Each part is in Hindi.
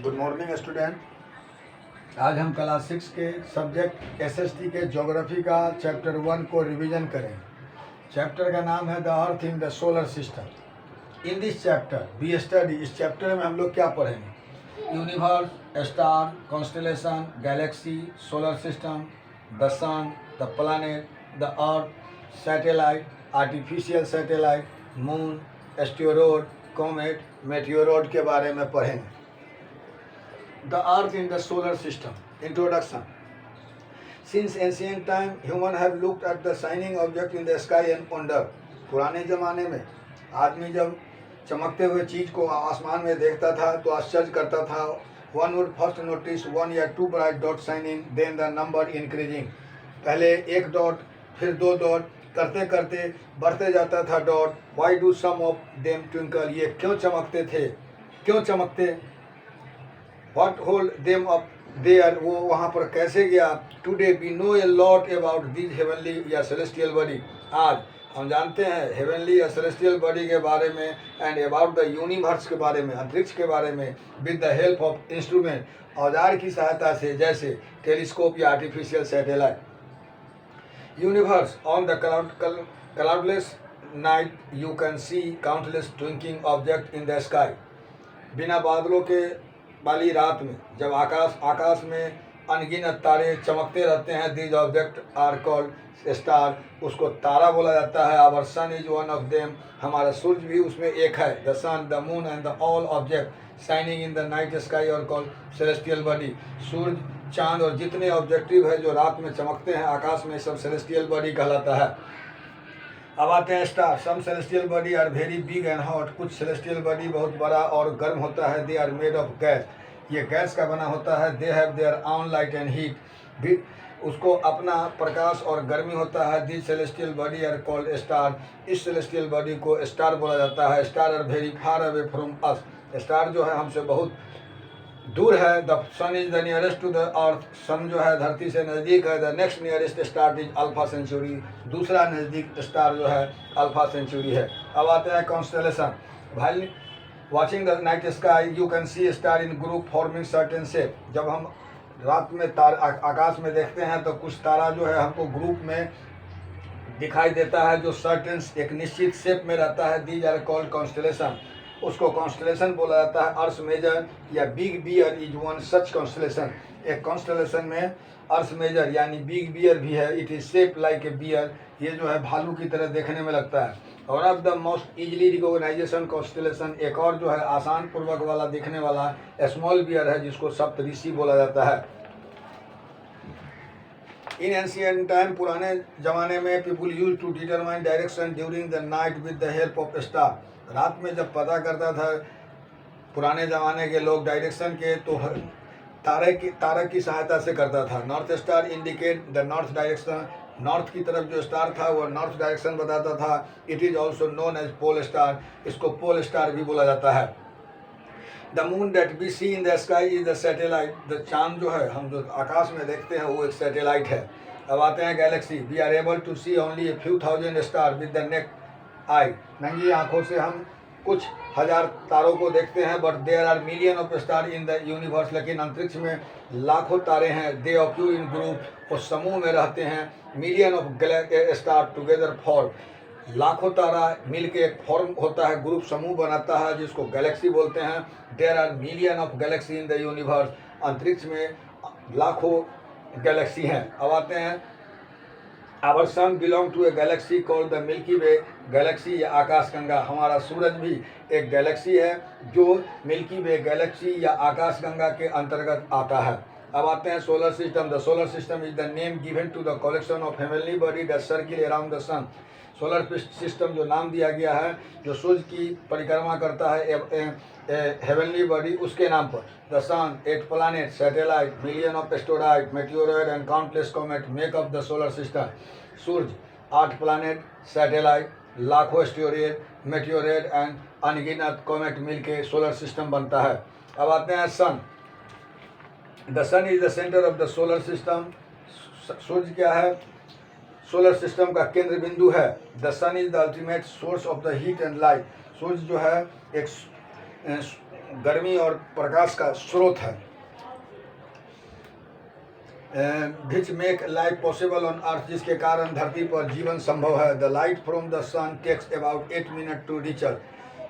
Good morning student. आज हम क्लास 6 के सब्जेक्ट एसएसटी के ज्योग्राफी का चैप्टर 1 को रिवीजन करें। चैप्टर का नाम है the earth in the solar system. In this chapter we study, इस चैप्टर में हम लोग क्या पढ़ेंगे? Universe, star, constellation, galaxy, solar system, the sun, the planet, the earth, satellite, artificial satellite, moon, asteroid, comet, meteoroid के बारे में पढ़ेंगे। The Earth in the solar system. Introduction. Since ancient time, humans have looked at the shining object in the sky and wondered. पुराने ज़माने में आदमी जब चमकते हुए चीज़ को आसमान में देखता था तो आश्चर्य करता था। One would first notice one या two bright dots shining, then the number increasing. पहले एक डॉट, फिर दो डॉट, करते करते बढ़ते जाता था dot. Why do some of them twinkle? ये क्यों चमकते थे? क्यों चमकते? What hold them up there? वो वहाँ पर कैसे गया? Today we know a lot about these heavenly या celestial body. आज हम जानते हैं heavenly या celestial body के बारे में and about the universe के बारे में, अंतरिक्ष के बारे में with the help of instrument, औजार की सहायता से, जैसे टेलीस्कोप या artificial satellite. Universe on the cloudless night you can see countless twinkling objects in the sky. बिना बादलों के वाली रात में जब आकाश में अनगिनत तारे चमकते रहते हैं, these object are called star, उसको तारा बोला जाता है। Our sun is one of them, हमारा सूर्य भी उसमें एक है। The sun, the moon and the all object shining in the night sky are called celestial body. सूर्य, चांद और जितने ऑब्जेक्टिव है जो रात में चमकते हैं आकाश में, सब सेलेस्टियल बॉडी कहलाता है। अब आते हैं star. Some celestial body are very big and hot, कुछ सेलेस्टियल बॉडी बहुत बड़ा और गर्म होता है। They are made of gas, ये गैस का बना होता है। They have their own light and heat, भी उसको अपना प्रकाश और गर्मी होता है। This celestial body are called star, इस सेलेस्टियल बॉडी को स्टार बोला जाता है। Star are very far away from us, star जो है हमसे बहुत दूर है। The sun is the nearest to the earth, sun जो है धरती से नज़दीक है। The next nearest star is alpha century, दूसरा नज़दीक स्टार जो है अल्फा सेंचुरी है। अब आते हैं कॉन्स्टेलेशन। भाई watching the night sky you can see star in group forming certain shape. जब हम रात में आकाश में देखते हैं तो कुछ तारा जो है हमको ग्रुप में दिखाई देता है जो सर्टेन एक निश्चित शेप में रहता है। दीज आर कॉल्ड कॉन्स्टेलेशन, उसको कॉन्स्टेलेशन बोला जाता है। अर्थ मेजर या big bear is one such constellation, एक कॉन्स्टेलेशन में अर्थ मेजर यानी बिग बियर भी है। It is shape like a bear, ये जो है भालू की तरह देखने में लगता है। और of the most easily recognisation constellation, एक और जो है आसान पूर्वक वाला दिखने वाला स्मॉल बियर है जिसको सप्तऋषि बोला जाता है। इन एंशिएंट टाइम, पुराने ज़माने में, people use to determine direction during the night with the help of star. रात में जब पता करता था पुराने ज़माने के लोग डायरेक्शन के, तो तारे की सहायता से करता था। North star indicate the north direction, north की तरफ जो स्टार था वो नॉर्थ डायरेक्शन बताता था। It is also known as pole star, इसको पोल स्टार भी बोला जाता है। The moon that we see in the sky is the satellite, the चांद जो है हम जो आकाश में देखते हैं वो एक सैटेलाइट है। अब आते हैं galaxy. We are able to see only a few thousand star with the naked eye, नंगी आंखों से हम कुछ हजार तारों को देखते हैं। But there are million of star in the universe, लेकिन अंतरिक्ष में लाखों तारे हैं। दे ऑक्यू इन ग्रुप, वो समूह में रहते हैं। Million of star together form, लाखों तारा मिलके एक फॉर्म होता है, ग्रुप समूह बनाता है जिसको गैलेक्सी बोलते हैं। There are million of galaxy in the universe, अंतरिक्ष में लाखों गैलेक्सी हैं। अब आते हैं our sun belong to a galaxy called the milky way galaxy या आकाशगंगा, हमारा सूरज भी एक गैलेक्सी है जो मिल्की वे गैलेक्सी या आकाशगंगा के अंतर्गत आता है। अब आते हैं solar system. The solar system is the name given to the collection of heavenly body that circle around the sun. Solar system जो नाम दिया गया है जो सूर्य की परिक्रमा करता है हेवनली बॉडी, उसके नाम पर। The sun, 8 planet, satellite, million of asteroid, meteoroid and countless comet make up the solar system. सूर्य, 8 प्लैनेट, सैटेलाइट, लाखों एस्टेरॉयड, मेटेओरॉयड एंड अनगिनत कॉमेट मिलके सोलर सिस्टम बनता है। अब आते हैं sun. The sun is the centre of the solar system, सूर्य क्या है? सोलर सिस्टम का केंद्र बिंदु है। The sun is the ultimate source of the heat and light, सूर्य जो है एक गर्मी और प्रकाश का स्रोत है। Which make life possible on earth, जिसके कारण धरती पर जीवन संभव है। The light from the sun takes about 8 minute to reach earth,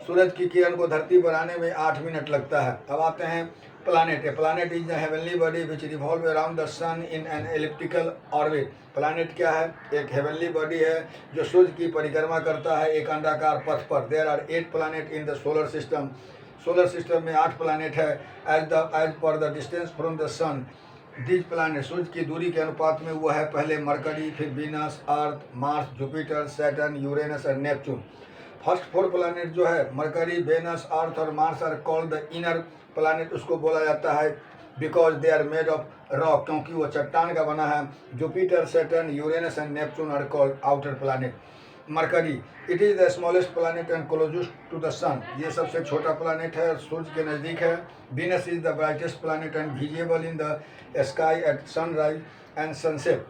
सूरज की किरण को धरती पर आने में 8 मिनट लगता है। अब आते हैं planet. A planet is the heavenly body which revolve around the sun in an elliptical orbit. Planet क्या है? एक हेवनली बॉडी है जो सूर्य की परिक्रमा करता है एक अंडाकार पथ पर। There are 8 planet in the solar system. Solar system में 8 प्लानेट है। As per the distance from the sun, these planet, सूर्य की दूरी के अनुपात में वो है पहले मरकरी, फिर Venus, earth, Mars, Jupiter, Saturn, Uranus और नेपच्यून। फर्स्ट 4 प्लानेट जो है मरकरी, वेनस, अर्थ और Mars are called the inner planet. उसको बोला जाता है because they are made of rock, क्योंकि वो चट्टान का बना है। Jupiter, Saturn, Uranus and Neptune are called outer planet. Mercury, it is the smallest planet and closest to the sun, ये सबसे छोटा प्लानेट है, सूर्य के नज़दीक है। Venus is the brightest planet and visible in the sky at sunrise and sunset.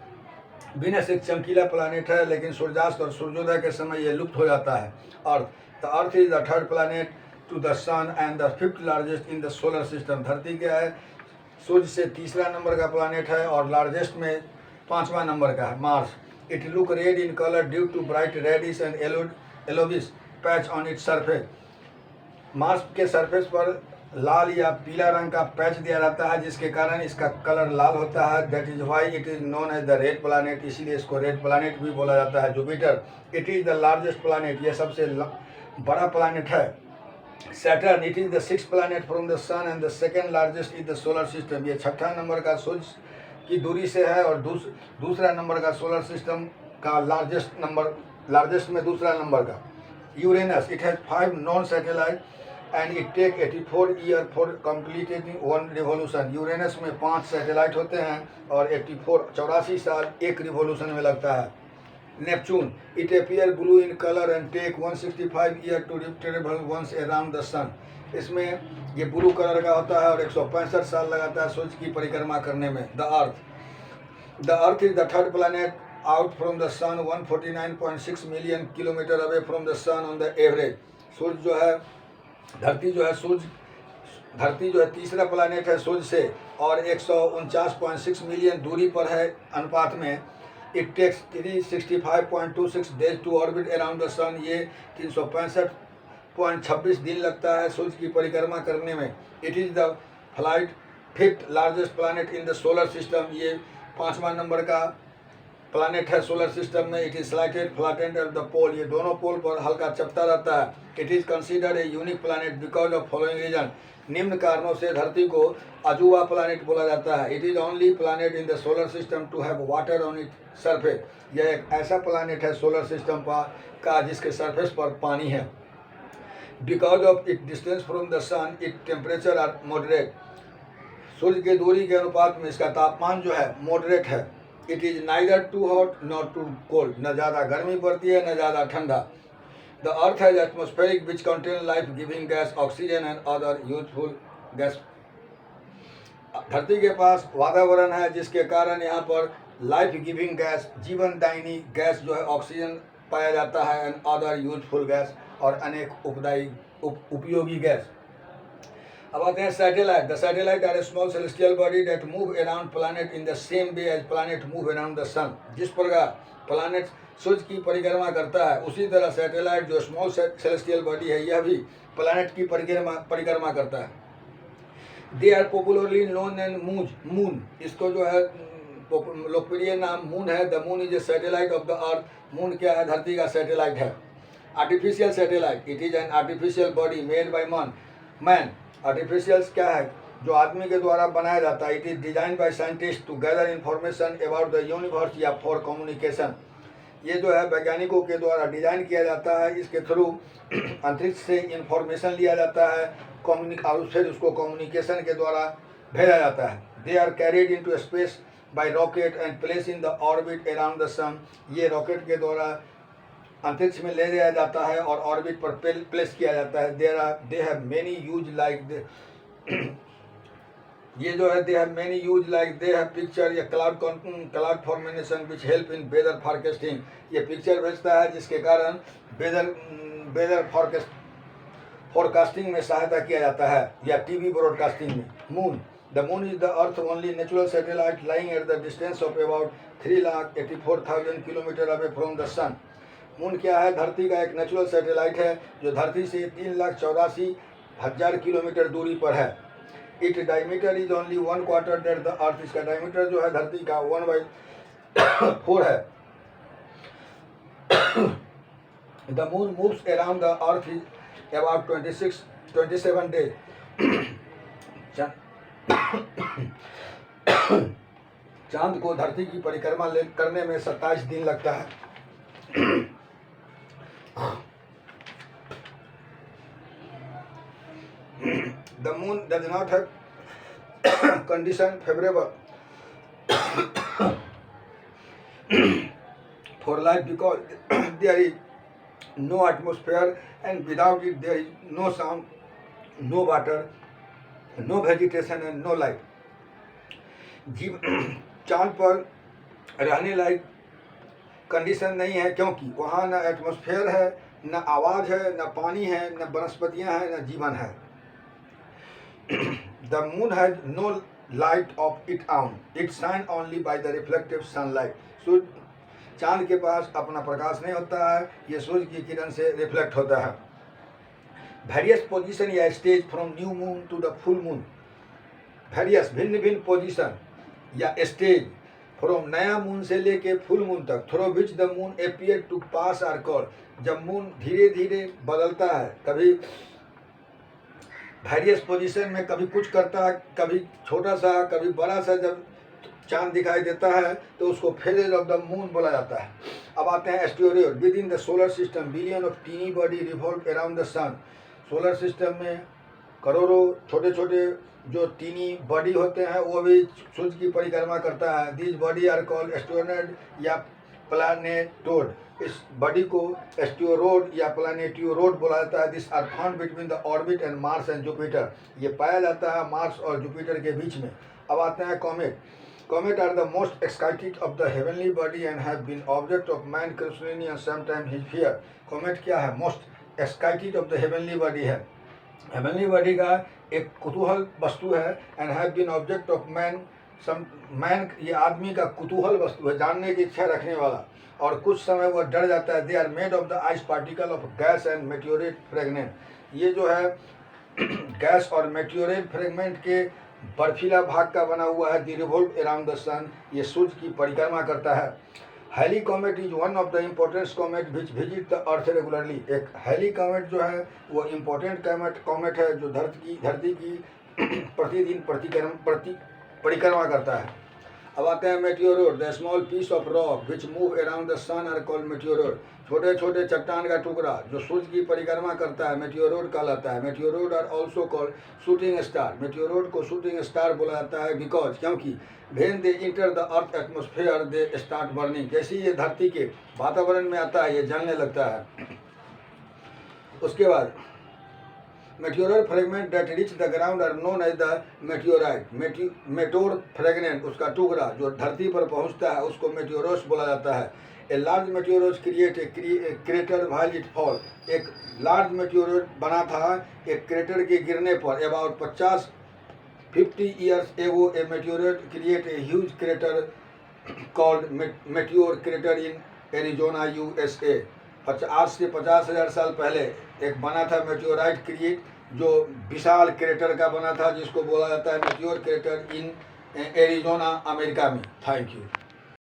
Venus एक चमकीला प्लानेट है, लेकिन सूर्यास्त और सूर्योदय के समय ये लुप्त हो जाता है। Earth, the earth is the third planet to the sun and the 5th largest in the solar system. धरती क्या है? सूर्य से तीसरा नंबर का प्लानेट है और लार्जेस्ट में 5वां नंबर का है। Mars, it look red in colour due to bright reddish and yellowish patch on its surface. Mars के सरफेस पर लाल या पीला रंग का पैच दिया रहता है, जिसके कारण इसका कलर लाल होता है। That is why it is known as the red planet, इसीलिए इसको रेड प्लानेट भी बोला जाता है। Jupiter, it is the largest planet, ये सबसे बड़ा प्लानेट है। Saturn, it is the 6th planet from the sun and the second largest is the solar system, ये 6ठा नंबर का सूर्य की दूरी से है और दूसरा नंबर का सोलर सिस्टम का लार्जेस्ट में दूसरा नंबर का। Uranus, it has 5 known satellite and it take 84 year for completing 1 revolution. Uranus में 5 सैटेलाइट होते हैं और 84 साल एक रिवॉल्यूशन में लगता है। Neptune, it appear blue in colour and take 165 year to travel once around the sun. इसमें ये ब्लू कलर का होता है और 165 साल लगाता है सूर्य की परिक्रमा करने में। The earth is the third planet out from the sun 149.6 million kilometre away from the sun on the average. सूर्य जो है धरती जो है तीसरा प्लानेट है सूर्य से और 149.6 मिलियन दूरी पर है अनुपात में। It takes 365.26 days to orbit around the sun, ये 365.26 दिन लगता है सूर्य की परिक्रमा करने में। It is the 5th largest planet in the solar system, ये 5वां नंबर का प्लानेट है सोलर सिस्टम में। It is slighted flattened at the pole, ये दोनों पोल पर हल्का चपटा रहता है। It is considered a unique planet because of following reason, निम्न कारणों से धरती को अजूबा प्लानेट बोला जाता है। It is only planet in the solar system to have water on it surface, यह एक ऐसा प्लानेट है सोलर सिस्टम का जिसके सरफेस पर पानी है। Because of it distance from the sun it temperature are moderate, सूर्य की दूरी के अनुपात में इसका तापमान जो है मॉडरेट है। It is neither too hot not too cold, न ज़्यादा गर्मी पड़ती है न ज़्यादा ठंडा। The earth has atmospheric which contain life giving gas oxygen and other useful gas. धरती के पास वातावरण है जिसके कारण यहाँ पर लाइफ गिविंग गैस, जीवनदायिनी गैस जो है ऑक्सीजन पाया जाता है एंड अदर यूजफुल गैस और अनेक उपयोगी गैस। अब आते हैं satellite. The satellite are a small celestial body that move around planet in the same way as planet move around the sun. जिस प्रकार प्लानेट सूर्य की परिक्रमा करता है उसी तरह सैटेलाइट जो स्मॉल सेलेस्टियल बॉडी है यह भी प्लानेट की परिक्रमा करता है। They are popularly known and moon, इसको जो है लोकप्रिय नाम मून है। The moon is a satellite of the earth, moon क्या है? धरती का सैटेलाइट है। Artificial satellite, it is an artificial body made by man. Artificial क्या है? जो आदमी के द्वारा बनाया जाता है। It is design by scientist to gather information about the universe या फॉर कम्युनिकेशन, ये जो है वैज्ञानिकों के द्वारा डिजाइन किया जाता है। इसके थ्रू अंतरिक्ष से इंफॉर्मेशन लिया जाता है और फिर उसको कम्युनिकेशन के द्वारा भेजा जाता है। They are carried into space by rocket and place in the orbit around the sun, ये रॉकेट के द्वारा अंतरिक्ष में ले जाया जाता है और ऑर्बिट पर प्लेस किया जाता है। They have many use like ये जो है they have many use like they have picture या cloud formation which help in weather forecasting, ये पिक्चर भेजता है जिसके कारण वेदर फोरकास्टिंग में सहायता किया जाता है या टीवी ब्रॉडकास्टिंग में। Moon, the moon is the earth only natural satellite lying at the distance of about 3,84,000 kilometre away from the sun. Moon क्या है? धरती का एक नेचुरल सैटेलाइट है जो धरती से 3,84,000 किलोमीटर दूरी पर है। It diameter is only 1/4 that the earth. इसका डायमीटर जो है धरती का 1/4 है। The moon moves around the earth is about 27 days. चांद को धरती की परिक्रमा करने में 27 दिन लगता है। The moon does not have condition favorable for life because there is no atmosphere, and without it there is no sound, no water, no vegetation and no life. चांद पर रहने लायक कंडीशन नहीं है क्योंकि वहाँ न एटमॉस्फेयर है, न आवाज़ है, न पानी है, न वनस्पतियाँ हैं, न जीवन है। The moon has no light of its own. It shines only by the reflective sunlight. सूर्य, चांद के पास अपना प्रकाश नहीं होता है, ये सूर्य की किरण से रिफ्लेक्ट होता है। Various position या stage from new moon to the full moon. Various भिन्न भिन्न पोजीशन या स्टेज फ्रॉम नया मून से लेके फुल मून तक, through which the moon appear to pass are called. जब मून धीरे धीरे बदलता है, कभी वेरियस पोजीशन में कभी कुछ करता है, कभी छोटा सा कभी बड़ा सा, जब चांद दिखाई देता है तो उसको फेजेज ऑफ द मून बोला जाता है। अब आते हैं asteroid. Within the solar system billion of tiny body revolve around the sun. Solar system में करोड़ों छोटे छोटे जो टीनी बॉडी होते हैं वो भी सूर्य की परिक्रमा करता है। This body are called asteroid या प्लैनेटोड। इस बॉडी को एस्टेरॉयड या प्लैनेटोड बोला जाता है। This are found between the orbit and Mars and Jupiter. ये पाया जाता है मार्स और जुपिटर के बीच में। अब आते हैं comet. Comet are the most excited of the heavenly body and have been object of man questioning and sometime his fear. Comet क्या है? Most excited of the heavenly body है। हेवनली बॉडी का एक कुतूहल वस्तु है and have been object of man ये आदमी का कुतूहल वस्तु है, जानने की इच्छा रखने वाला, और कुछ समय वह डर जाता है। They are made of the ice particle of gas and meteorite fragment. ये जो है गैस और मेटियोरेट फ्रेगमेंट के बर्फीला भाग का बना हुआ है। The revolve around the sun. ये सूर्य की परिक्रमा करता है। Halley comet is one of the important comet which visit the earth regularly. एक हैली कॉमेट जो है वो इम्पोर्टेंट कॉमेट है जो धरती की प्रतिदिन परिक्रमा करता है। अब आते हैं meteoroid. The small piece of rock which move around the sun are called meteoroid. छोटे छोटे चट्टान का टुकड़ा जो सूर्य की परिक्रमा करता है मेटियोरॉइड कहलाता है। Meteoroid are also called shooting star. Meteoroid को शूटिंग स्टार बोला जाता है बिकॉज क्योंकि when they enter the earth atmosphere they start burning. जैसे ये धरती के वातावरण में आता है ये जलने लगता है। उसके बाद meteoroid fragment that reach the ground are known as the meteorite. Meteor fragment उसका टुकड़ा जो धरती पर पहुंचता है उसको मेटियोरस बोला जाता है। A large meteors create a crater while it fall. एक लार्ज मेटियोरॉइड बना था एक क्रेटर के गिरने पर। About 50 years ago A meteoroid create a huge crater called meteor crater in Arizona USA। आज से 50,000 साल पहले एक बना था मेटियोराइट क्रिएट जो विशाल क्रेटर का बना था जिसको बोला जाता है मेटियोर क्रेटर इन एरिजोना अमेरिका में। Thank you.